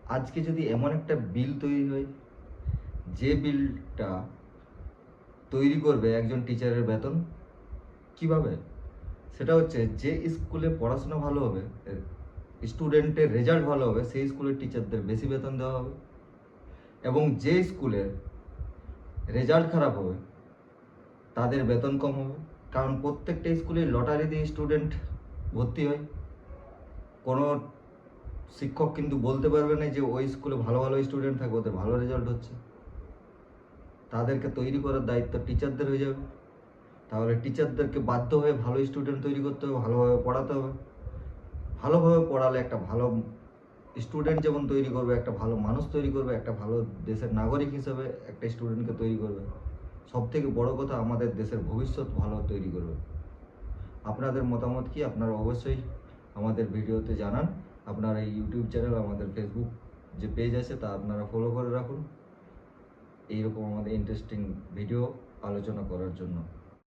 আজকে যদি এমন একটা বিল তৈরি হয়, যে বিলটা তৈরি করবে একজন টিচারের বেতন কিভাবে, সেটা হচ্ছে যে স্কুলে পড়াশোনা ভালো হবে, স্টুডেন্টের রেজাল্ট ভালো হবে, সেই স্কুলের টিচারদের বেশি বেতন দেওয়া হবে। এবং যে স্কুলের রেজাল্ট খারাপ হবে তাদের বেতন কম হবে। কারণ প্রত্যেকটা স্কুলে লটারি দিয়ে স্টুডেন্ট ভর্তি হয়। কোনো শিক্ষক কিন্তু বলতে পারবে না যে ওই স্কুলে ভালো ভালো স্টুডেন্ট থাকে, ওদের ভালো রেজাল্ট হচ্ছে। তাদেরকে তৈরি করার দায়িত্ব টিচারদের হয়ে যাবে। তাহলে টিচারদেরকে বাধ্য হয়ে ভালো স্টুডেন্ট তৈরি করতে হবে, ভালোভাবে পড়াতে হবে। ভালোভাবে পড়ালে একটা ভালো স্টুডেন্ট যেমন তৈরি করবে, একটা ভালো মানুষ তৈরি করবে, একটা ভালো দেশের নাগরিক হিসেবে একটা স্টুডেন্টকে তৈরি করবে। সব থেকে বড় কথা, আমাদের দেশের ভবিষ্যৎ ভালো তৈরি করবে। আপনাদের মতামত কি, আপনারা অবশ্যই আমাদের ভিডিওতে জানান। আপনার এই ইউটিউব চ্যানেল, আমাদের ফেসবুক যে পেজ আছে তা আপনারা ফলো করে রাখুন এইরকম আমাদের ইন্টারেস্টিং ভিডিও আলোচনা করার জন্য।